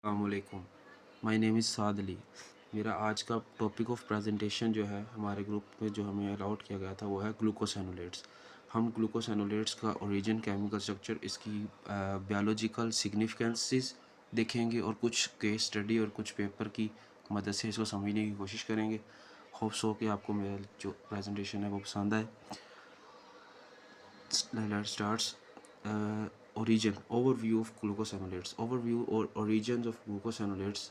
अस्सलामुअलैकुम। My name is साद अली। मेरा आज का टॉपिक ऑफ प्रेजेंटेशन जो है हमारे ग्रुप में जो हमें अलाउड किया गया था वो है ग्लूकोसेनोलेट्स। हम ग्लूकोसेनोलेट्स का ओरिजिन, केमिकल स्ट्रक्चर, इसकी बायोलॉजिकल सिग्निफिकेंसेस देखेंगे और कुछ केस स्टडी और कुछ पेपर की मदद से इसको समझने की कोशिश करेंगे। होप सो कि आपको मेरा जो प्रेजेंटेशन है वो पसंद आए। Let's start. Origin overview of glucosinolates. Overview और origins of glucosinolates.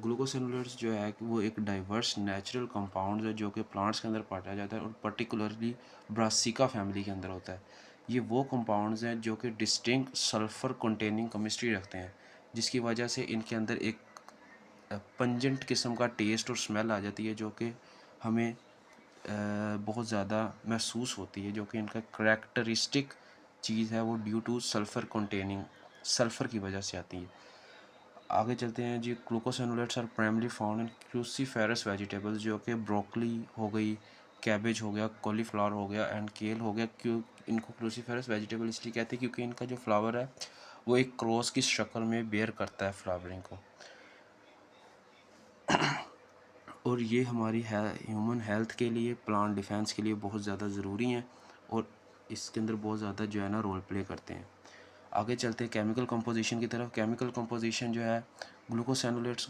ग्लूकोसेनुलेट्स जो है कि वो एक डाइवर्स नेचुरल कंपाउंड है जो कि प्लांट्स के अंदर पाया जाता है और पर्टिकुलरली ब्रासिका फैमिली के अंदर होता है। ये वो कंपाउंड्स हैं जो कि डिस्टिंक्ट सल्फर कंटेनिंग केमिस्ट्री रखते हैं, जिसकी वजह से इनके अंदर एक पंजेंट किस्म का टेस्ट और स्मेल आ जाती है जो कि हमें बहुत ज़्यादा महसूस होती है, जो कि इनका करैक्टरिस्टिक चीज़ है वो due to sulphur containing sulphur की वजह से आती है। आगे चलते हैं जी। Glucosinolates are primary found in cruciferous vegetables, जो कि ब्रोकली हो गई, कैबेज हो गया, कॉलीफ्लावर हो गया एंड केल हो गया। क्यों इनको क्रूसीफेरस वेजिटेबल इसलिए कहते हैं क्योंकि इनका जो फ्लावर है वो एक क्रॉस की शक्ल में बेयर करता है फ्लावरिंग को, और ये हमारी ह्यूमन हेल्थ के लिए, प्लांट डिफेंस के लिए बहुत ज़्यादा ज़रूरी हैं और इसके अंदर बहुत ज़्यादा जो है ना रोल प्ले करते हैं। आगे चलते हैं केमिकल कंपोजिशन की तरफ। केमिकल कंपोजिशन जो है ग्लूकोसेनुलेट्स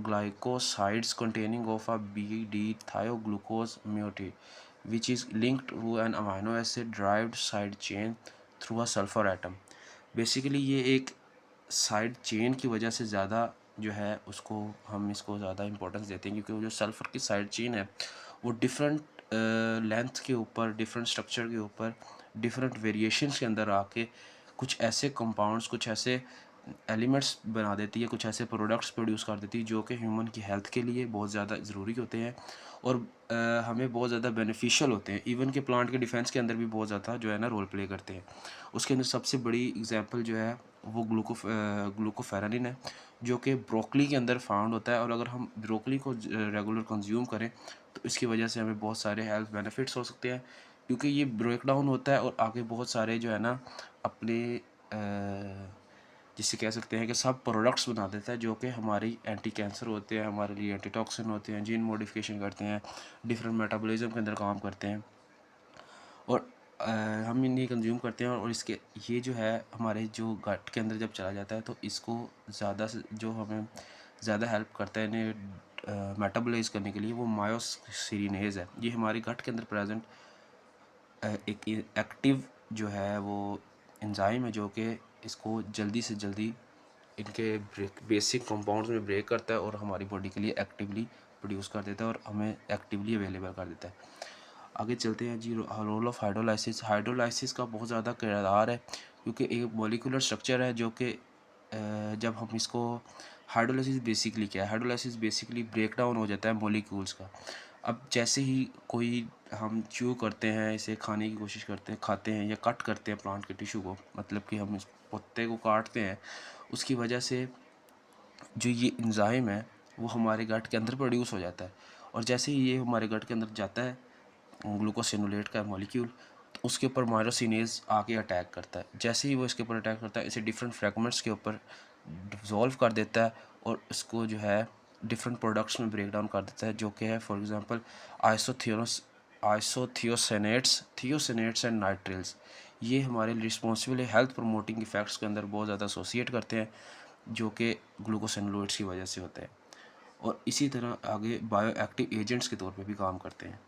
glycosides containing of a B-D-thioglucose moiety which is linked to an amino acid derived side chain through a sulfur atom. Basically ये एक साइड चेन की वजह से ज़्यादा जो है उसको हम इसको ज़्यादा इंपॉर्टेंस देते हैं, क्योंकि वो जो सल्फ़र की साइड चेन है वो डिफरेंट लेंथ के ऊपर, डिफरेंट स्ट्रक्चर के ऊपर, डिफरेंट वेरिएशंस के अंदर आके कुछ ऐसे कंपाउंड्स, कुछ ऐसे एलिमेंट्स बना देती है, कुछ ऐसे प्रोडक्ट्स प्रोड्यूस कर देती है जो कि ह्यूमन की हेल्थ के लिए बहुत ज़्यादा ज़रूरी होते हैं और हमें बहुत ज़्यादा बेनिफिशियल होते हैं। इवन के प्लांट के डिफेंस के अंदर भी बहुत ज़्यादा जो है ना रोल प्ले करते हैं। उसके अंदर सबसे बड़ी एग्जांपल जो है वो ग्लूकोफेरानिन है, जो कि ब्रोकली के अंदर फाउंड होता है, और अगर हम ब्रोकली को रेगुलर कंज्यूम करें तो इसकी वजह से हमें बहुत सारे हेल्थ बेनिफिट्स हो सकते हैं, क्योंकि ये ब्रेक डाउन होता है और आगे बहुत सारे जो है ना अपने जिसे कह सकते हैं कि सब प्रोडक्ट्स बना देता है जो कि हमारी एंटी कैंसर होते हैं, हमारे लिए एंटी टॉक्सिन होते हैं, जीन मॉडिफिकेशन करते हैं, डिफरेंट मेटाबॉलिज्म के अंदर काम करते हैं और हम इन्हें कंज्यूम करते हैं। और इसके ये जो है हमारे जो गट के अंदर जब चला जाता है तो इसको ज़्यादा से जो हमें ज़्यादा हेल्प करता है इन्हें मेटाबोलाइज करने के लिए, वो मायोसिनेज है। ये हमारे गट के अंदर प्रेजेंट एक एक्टिव जो है वो एंजाइम है जो कि इसको जल्दी से जल्दी इनके बेसिक कंपाउंड्स में ब्रेक करता है और हमारी बॉडी के लिए एक्टिवली प्रोड्यूस कर देता है और हमें एक्टिवली अवेलेबल कर देता है। आगे चलते हैं जी। Role of hydrolysis. हाइड्रोलाइसिस का बहुत ज़्यादा किरदार है, क्योंकि एक मॉलिक्यूलर स्ट्रक्चर है जो कि जब हम इसको हाइड्रोलाइसिस बेसिकली क्या है, हाइड्रोलाइसिस बेसिकली ब्रेक डाउन हो जाता है मॉलिक्यूल्स का। अब जैसे ही कोई हम च्यू करते हैं, इसे खाने की कोशिश करते हैं, खाते हैं या कट करते हैं प्लांट के टिश्यू को, मतलब कि हम इस पत्ते को काटते हैं, उसकी वजह से जो ये एंजाइम है वो हमारे गट के अंदर प्रोड्यूस हो जाता है। और जैसे ही ये हमारे गट के अंदर जाता है ग्लूकोसिनोलेट का मॉलिक्यूल, तो उसके ऊपर मायोसिनेज आके अटैक करता है। जैसे ही वो इसके ऊपर अटैक करता है, इसे डिफरेंट फ्रेगमेंट्स के ऊपर डिज़ोल्व कर देता है और इसको जो है डिफरेंट प्रोडक्ट्स में ब्रेक डाउन कर देता है, जो कि है फॉर एग्जांपल आइसोथियोसेनेट्स, थियोसेनेट्स एंड नाइट्रिल्स। ये हमारे रिस्पॉन्सिबल हेल्थ प्रमोटिंग इफेक्ट्स के अंदर बहुत ज़्यादा एसोसिएट करते हैं, जो कि ग्लूकोसेनुलोइड्स की वजह से होते हैं और इसी तरह आगे बायो एक्टिव एजेंट्स के तौर पे भी काम करते हैं।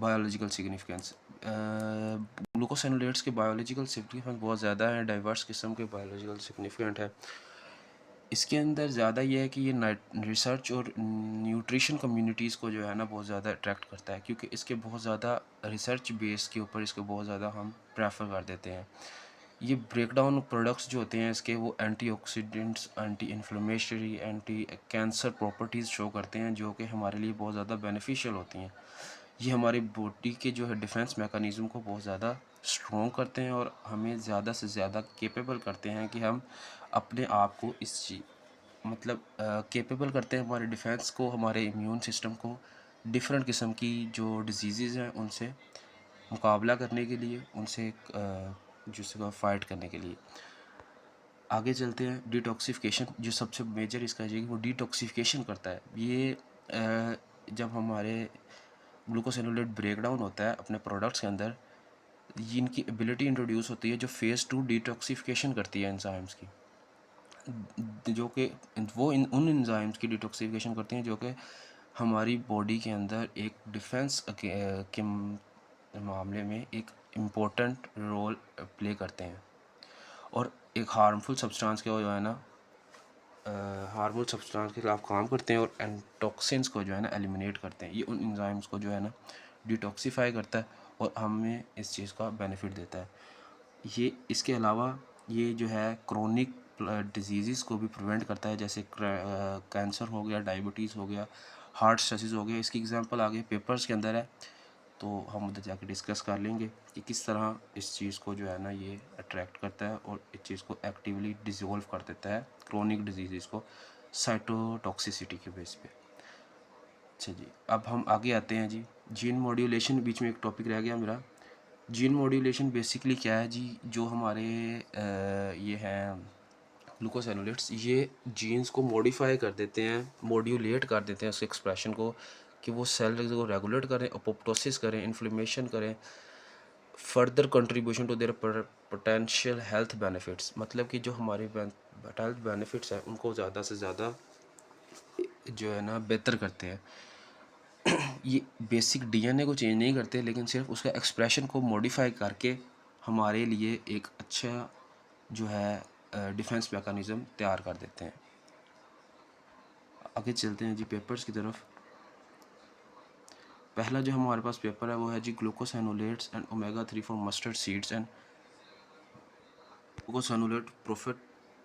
Biological significance. ग्लूकोसेनुलेट्स के बायोलॉजिकल सिग्निफिकेंस बहुत ज़्यादा है, डाइवर्स किस्म के बायोलॉजिकल सिग्निफिकेंट है। इसके अंदर ज़्यादा ये है कि ये रिसर्च और न्यूट्रिशन कम्युनिटीज़ को जो है ना बहुत ज़्यादा अट्रैक्ट करता है, क्योंकि इसके बहुत ज़्यादा रिसर्च बेस के ऊपर इसको बहुत ज़्यादा हम प्रेफर कर देते हैं। ये ब्रेकडाउन प्रोडक्ट्स जो होते हैं इसके, वो antioxidants, anti inflammatory, anti cancer properties show करते हैं, जो कि हमारे लिए बहुत ज़्यादा बेनिफिशियल होती हैं। ये हमारी बॉडी के जो है डिफेंस मैकेनिज़्म को बहुत ज़्यादा स्ट्रॉन्ग करते हैं और हमें ज़्यादा से ज़्यादा केपेबल करते हैं कि हम अपने आप को इस चीज़ मतलब केपेबल करते हैं हमारे डिफेंस को, हमारे इम्यून सिस्टम को डिफरेंट किस्म की जो डिजीज़ हैं उनसे मुकाबला करने के लिए, उनसे जिसको फ़ाइट करने के लिए। आगे चलते हैं। डिटॉक्सिफिकेशन जो सबसे मेजर इसका है कि वो डिटॉक्सिफिकेशन करता है। ये जब हमारे ग्लूकोसिनोलेट ब्रेकडाउन होता है अपने प्रोडक्ट्स के अंदर, ये इनकी एबिलिटी इंट्रोड्यूस होती है जो फेज़ 2 डिटॉक्सिफिकेशन करती है एंजाइम्स की, जो कि वो उन एंजाइम्स की डिटॉक्सिफिकेशन करती हैं जो कि हमारी बॉडी के अंदर एक डिफेंस के मामले में एक इम्पोर्टेंट रोल प्ले करते हैं, और एक हार्मफुल सब्सटेंस को जो है ना हार्मफुल सब्सटेंस के खिलाफ काम करते हैं, और टॉक्सिन्स को जो है ना एलिमिनेट करते हैं। ये उन एंजाइम्स को जो है ना डिटॉक्सिफाई करता है और हमें इस चीज़ का बेनिफिट देता है। ये इसके अलावा ये जो है क्रोनिक डिजीज़ को भी प्रिवेंट करता है, जैसे कैंसर हो गया, डायबिटीज़ हो गया, हार्ट स्ट्रेसेस हो गया। इसकी एग्जांपल आगे पेपर्स के अंदर है, तो हम उधर जाके डिस्कस कर लेंगे कि किस तरह इस चीज़ को जो है ना ये अट्रैक्ट करता है और इस चीज़ को एक्टिवली डिसॉल्व कर देता है, क्रोनिक डिजीज़ को साइटोटॉक्सिसिटी के बेस पे। अच्छा जी, अब हम आगे आते हैं जी। जीन मॉड्यूलेशन, बीच में एक टॉपिक रह गया मेरा। जीन मॉड्यूलेशन बेसिकली क्या है जी, जो हमारे ये हैं ग्लूकोसेनोलेट्स, ये जीन्स को मॉडिफाई कर देते हैं, मॉड्यूलेट कर देते हैं उस एक्सप्रेशन को, कि वो सेल को रेगुलेट करें, अपोप्टोसिस करें, इन्फ्लेमेशन करें, further contribution to their potential health benefits. मतलब कि जो हमारे हेल्थ बेनिफिट्स हैं उनको ज़्यादा से ज़्यादा जो है ना बेहतर करते हैं। ये बेसिक डीएनए को चेंज नहीं करते, लेकिन सिर्फ उसका एक्सप्रेशन को मॉडिफाई करके हमारे लिए एक अच्छा जो है डिफेंस मैकेनिज़्म तैयार कर देते हैं। आगे चलते हैं जी पेपर्स की तरफ। पहला जो हमारे पास पेपर है वो है जी glucosinolates and omega 3 for mustard seeds and glucosinolate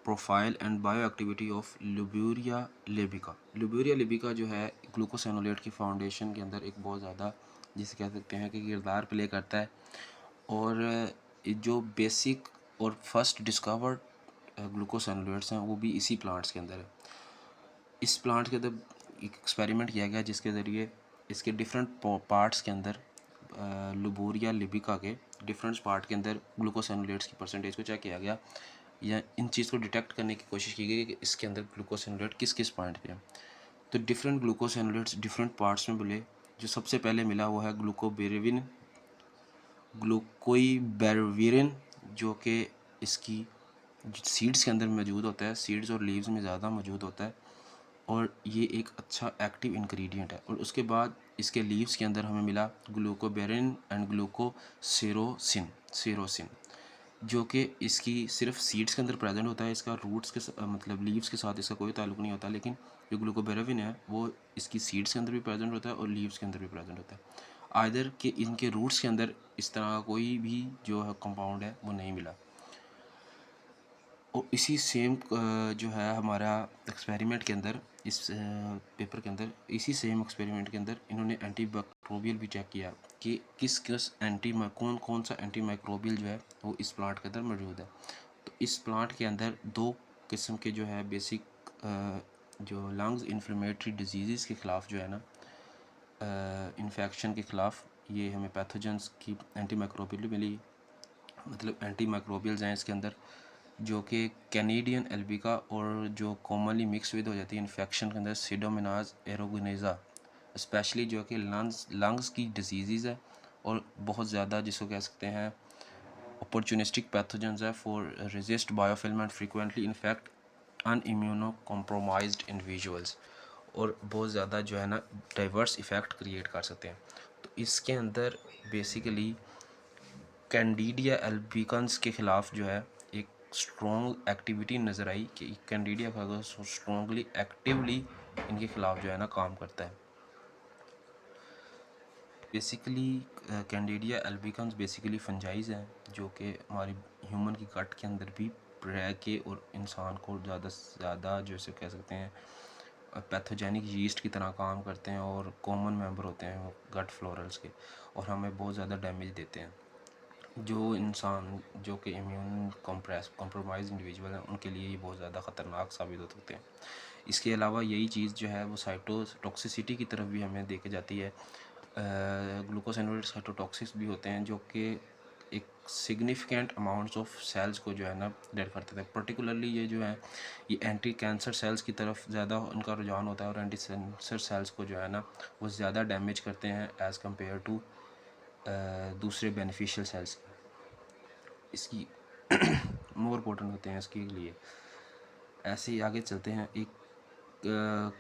profile and bio activity of Lobularia libyca. Lobularia libyca जो है ग्लूकोसेनोलेट की फाउंडेशन के अंदर एक बहुत ज़्यादा, जिसे कह सकते हैं कि किरदार प्ले करता है, और जो बेसिक और फर्स्ट डिस्कवर्ड ग्लूकोसेनोलेट्स हैं वो भी इसी प्लांट्स के अंदर है। इस प्लांट के अंदर एक एक्सपेरिमेंट किया गया जिसके ज़रिए इसके डिफरेंट पार्ट्स के अंदर लुबुरिया लिबिका के डिफरेंट पार्ट के अंदर ग्लूकोसेनोलेट्स की परसेंटेज को चेक किया गया, या इन चीज़ को डिटेक्ट करने की कोशिश की गई कि इसके अंदर ग्लूकोसेनोलेट किस किस पॉइंट पे है। तो डिफरेंट ग्लूकोसेनोलेट्स डिफरेंट पार्ट्स में मिले। जो सबसे पहले मिला वो है ग्लूकोबेरविरिन, जो कि इसकी सीड्स के अंदर मौजूद होता है, सीड्स और लीव्स में ज़्यादा मौजूद होता है, और ये एक अच्छा एक्टिव इंग्रेडिएंट है। और उसके बाद इसके लीव्स के अंदर हमें मिला ग्लूकोबेरिन एंड सेरोसिन, जो कि इसकी सिर्फ सीड्स के अंदर प्रेजेंट होता है, इसका रूट्स के मतलब लीव्स के साथ इसका कोई ताल्लुक नहीं होता। लेकिन जो ग्लूकोबेरेविन है वो इसकी सीड्स के अंदर भी प्रेजेंट होता है और लीव्स के अंदर भी प्रेजेंट होता है। आइदर कि इनके रूट्स के अंदर इस तरह का कोई भी जो है कंपाउंड है वो नहीं मिला। और इसी सेम जो है हमारा एक्सपेरिमेंट के अंदर, इस पेपर के अंदर, इसी सेम एक्सपेरिमेंट के अंदर इन्होंने एंटीमाइक्रोबियल भी चेक किया कि किस किस कौन सा एंटीमाइक्रोबियल जो है वो इस प्लांट के अंदर मौजूद है। तो इस प्लांट के अंदर दो किस्म के जो है बेसिक जो लंग्स इन्फ्लेमेटरी डिजीज़ के ख़िलाफ़ जो है ना इन्फेक्शन के ख़िलाफ़ ये हमें पैथोजेंस की एंटीमाइक्रोबियल मिली। मतलब एंटीमाइक्रोबियल्स हैं इसके अंदर जो कि कैनेडियन एल्बिका और जो कॉमनली मिक्स विद हो जाती है इन्फेक्शन के अंदर सीडोमोनास एरोगेनेजा, स्पेशली जो कि लंग्स की डिजीज़ है और बहुत ज़्यादा जिसको कह सकते हैं अपॉर्चुनिस्टिक पैथोजेंस है for resist biofilm and frequently infect unimmuno compromised individuals, और बहुत ज़्यादा जो है ना डाइवर्स इफ़ेक्ट क्रिएट कर सकते हैं। तो इसके अंदर बेसिकली कैंडिडिया एल्बिकन्स के ख़िलाफ़ जो है एक स्ट्रॉन्ग एक्टिविटी नज़र आई कि कैंडिडिया का अगर स्ट्रॉन्गली एक्टिवली इनके ख़िलाफ़ जो है ना काम करता है। बेसिकली कैंडिडिया एल्बिकन्स बेसिकली फंजाइज हैं जो कि हमारी ह्यूमन की गट के अंदर भी रह के और इंसान को ज़्यादा से ज़्यादा जैसे कह सकते हैं पैथोजेनिक यीस्ट की तरह काम करते हैं और कॉमन मेंबर होते हैं वो गट फ्लोरल्स के, और हमें बहुत ज़्यादा डैमेज देते हैं। जो इंसान जो कि इम्यून कॉम्प्रोमाइज इंडिविजुअल हैं उनके लिए ये बहुत ज़्यादा ख़तरनाक साबित हो सकते हैं। इसके अलावा यही चीज़ जो है वो साइटोटॉक्सिसिटी की तरफ भी हमें देखे जाती है। ग्लूकोसेनोलेट्स साइटोटॉक्सिक भी होते हैं जो कि एक सिग्निफिकेंट अमाउंट्स ऑफ सेल्स को जो है ना डेड कर देते हैं। पर्टिकुलरली ये जो है ये एंटी कैंसर सेल्स की तरफ ज़्यादा उनका रुझान होता है और एंटी कैंसर सेल्स को जो है ना वो ज़्यादा डैमेज करते हैं एज़ कम्पेयर टू दूसरे बेनिफिशियल सेल्स इसकी मोर इम्पोर्टेंट होते हैं इसके लिए। ऐसे ही आगे चलते हैं। एक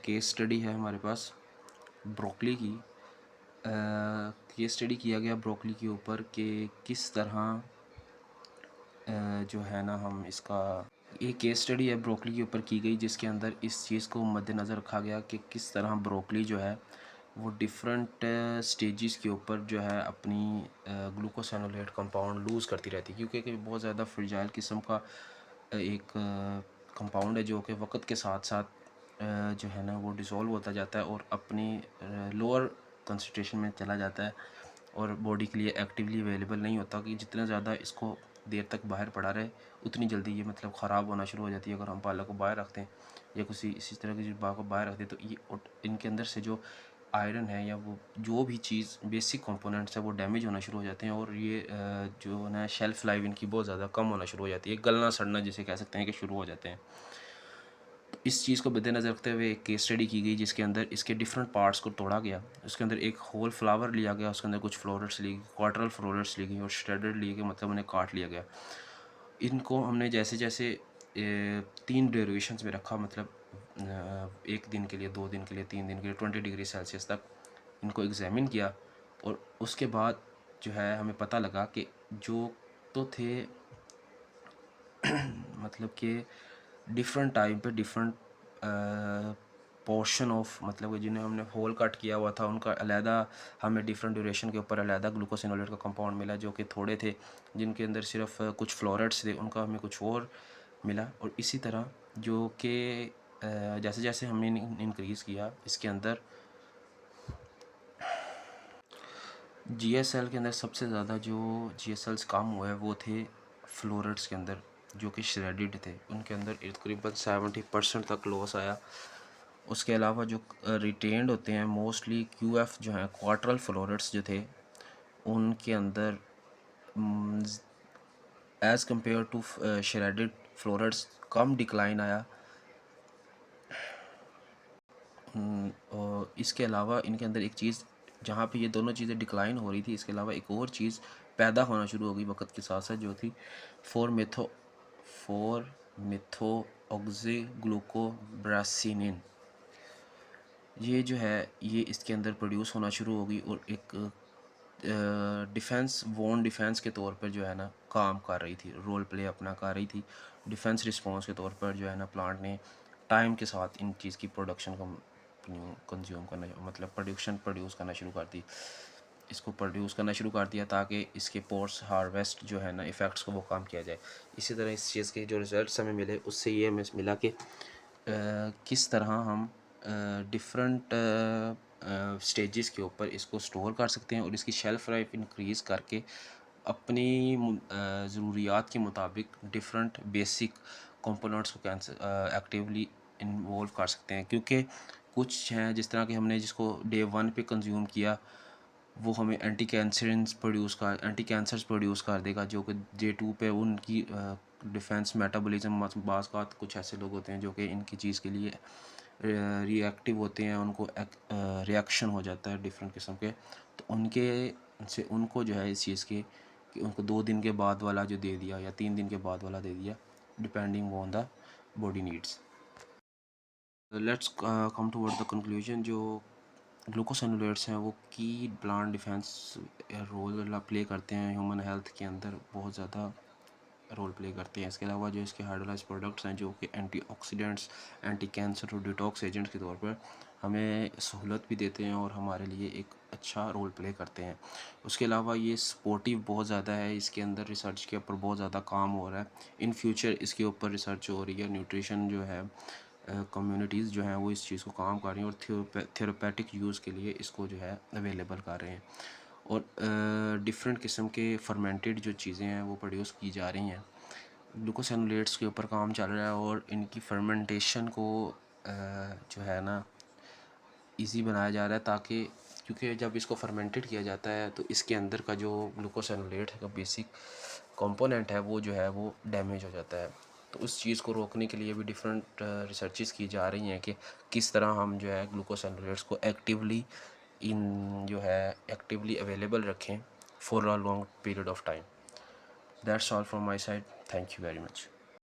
केस स्टडी है हमारे पास ब्रोकली की। केस स्टडी किया गया ब्रोकली के ऊपर कि किस तरह जो है ना हम इसका एक केस स्टडी है ब्रोकली के ऊपर की गई जिसके अंदर इस चीज़ को मद्देनज़र रखा गया कि किस तरह ब्रोकली जो है वो डिफरेंट स्टेजेस के ऊपर जो है अपनी ग्लूकोसेनोलेट कंपाउंड लूज़ करती रहती है, क्योंकि बहुत ज़्यादा फ्रिजाइल किस्म का एक कंपाउंड है जो कि वक्त के साथ साथ जो है ना वो डिसॉल्व होता जाता है और अपनी लोअर कंसंट्रेशन में चला जाता है और बॉडी के लिए एक्टिवली अवेलेबल नहीं होता कि जितना ज़्यादा इसको देर तक बाहर पड़ा रहे उतनी जल्दी ये मतलब ख़राब होना शुरू हो जाती है। अगर हम पालक को बाहर रखते हैं या किसी इसी तरह की चीज़ को बाहर रखते हैं तो ये इनके अंदर से जो आयरन है या वो जो भी चीज़ बेसिक कंपोनेंट्स है वो डैमेज होना शुरू हो जाते हैं और ये जो ना शेल्फ़ लाइफ इनकी बहुत ज़्यादा कम होना शुरू हो जाती है, गलना सड़ना जिसे कह सकते हैं कि शुरू हो जाते हैं। तो इस चीज़ को मद्देनज़र रखते हुए एक केस स्टडी की गई जिसके अंदर इसके डिफरेंट पार्ट्स को तोड़ा गया। उसके अंदर एक होल फ्लावर लिया गया, उसके अंदर कुछ फ्लोरेट्स ली गई, क्वार्टरल फ्लोरेट्स ली गई और श्रेडेड लिए गए, मतलब उन्हें काट लिया गया। इनको हमने जैसे जैसे 3 ड्यूरेशंस में रखा, मतलब 1 दिन के लिए, 2 दिन के लिए, 3 दिन के लिए 20 डिग्री सेल्सियस तक इनको एग्जामिन किया और उसके बाद जो है हमें पता लगा कि जो तो थे मतलब कि डिफरेंट टाइम पे डिफरेंट पोर्शन ऑफ, मतलब कि जिन्हें हमने होल कट किया हुआ था उनका अलहदा हमें डिफरेंट ड्यूरेशन के ऊपर अलहदा ग्लूकोसिनोलेट का कंपाउंड मिला जो कि थोड़े थे, जिनके अंदर सिर्फ कुछ फ्लोरेट्स थे उनका हमें कुछ और मिला। और इसी तरह जो कि जैसे जैसे हमने इंक्रीज़ किया इसके अंदर जीएसएल के अंदर सबसे ज़्यादा जो जीएसएल्स कम हुए वो थे फ्लोरेट्स के अंदर जो कि श्रेडिड थे, उनके अंदर तकरीबन 70% तक लॉस आया। उसके अलावा जो रिटेन्ड होते हैं मोस्टली क्यूएफ जो हैं क्वार्टरल फ्लोरेट्स जो थे उनके अंदर as compared to shredded florets कम डिक्लाइन आया। और इसके अलावा इनके अंदर एक चीज़ जहाँ पे ये दोनों चीज़ें डिक्लाइन हो रही थी, इसके अलावा एक और चीज़ पैदा होना शुरू हो गई वक्त के साथ साथ, जो थी 4-मेथोऑक्सीग्लूकोब्रासिनिन। ये जो है ये इसके अंदर प्रोड्यूस होना शुरू हो गई और एक डिफेंस वॉन डिफेंस के तौर पर जो है ना काम कर रही थी, रोल प्ले अपना कर रही थी। डिफेंस रिस्पॉन्स के तौर पर जो है ना प्लांट ने टाइम के साथ इन चीज़ की प्रोडक्शन को कंज्यूम करना, मतलब प्रोड्यूस करना शुरू कर दी, इसको प्रोड्यूस करना शुरू कर दिया ताकि इसके पोस्ट हार्वेस्ट जो है ना इफ़ेक्ट्स को वो कम किया जाए। इसी तरह इस चीज़ के जो रिज़ल्ट्स हमें मिले उससे ये हमें मिला कि किस तरह हम डिफरेंट स्टेजेस के ऊपर इसको स्टोर कर सकते हैं और इसकी शेल्फ़ लाइफ इंक्रीज़ करके अपनी ज़रूरियात के मुताबिक डिफरेंट बेसिक कंपोनेंट्स को एक्टिवली इन्वॉल्व कर सकते हैं। क्योंकि कुछ हैं जिस तरह के हमने जिसको डे 1 पे कंज्यूम किया वो हमें एंटी कैंसर्स प्रोड्यूस कर देगा, जो कि डे 2 पे उनकी डिफेंस मेटाबॉलिज्म, बाज़ कुछ ऐसे लोग होते हैं जो कि इनकी चीज़ के लिए रिएक्टिव होते हैं, उनको रिएक्शन हो जाता है डिफरेंट किस्म के, तो उनके से उनको जो है इस चीज़ के कि उनको 2 दिन के बाद वाला जो दे दिया या 3 दिन के बाद वाला दे दिया, depending on the body needs. Let's come toward the conclusion. जो ग्लूकोसिनोलेट्स हैं वो की प्लांट डिफेंस रोल प्ले करते हैं ह्यूमन हेल्थ के अंदर, बहुत ज़्यादा रोल प्ले करते हैं। इसके अलावा जो इसके हाइड्रोलाइज प्रोडक्ट्स हैं जो कि एंटीऑक्सीडेंट्स, एंटी कैंसर और डिटॉक्स एजेंट्स के तौर पर हमें सहूलत भी देते हैं और हमारे लिए एक अच्छा रोल प्ले करते हैं। उसके अलावा ये सपोर्टिव बहुत ज़्यादा है, इसके अंदर रिसर्च के ऊपर बहुत ज़्यादा काम हो रहा है। इन फ्यूचर इसके ऊपर रिसर्च हो रही है, न्यूट्रिशन जो है कम्युनिटीज़ जो हैं वो इस चीज़ को काम कर रही हैं और थेरेपेटिक यूज़ के लिए इसको जो है अवेलेबल कर रहे हैं और डिफरेंट किस्म के फर्मेंटेड जो चीज़ें हैं वो प्रोड्यूस की जा रही हैं। ग्लूकोसिनोलेट्स के ऊपर काम चल रहा है और इनकी फर्मेंटेशन को जो है ना इजी बनाया जा रहा है ताकि क्योंकि जब इसको फर्मेंटेड किया जाता है तो इसके अंदर का जो ग्लूकोसिनोलेट का बेसिक कंपोनेंट है वो जो है वो डैमेज हो जाता है। तो उस चीज़ को रोकने के लिए भी डिफरेंट रिसर्चेस की जा रही हैं कि किस तरह हम जो है ग्लूकोसिनोलेट्स को एक्टिवली अवेलेबल रखें for a long period of time. That's all from my side. Thank you very much.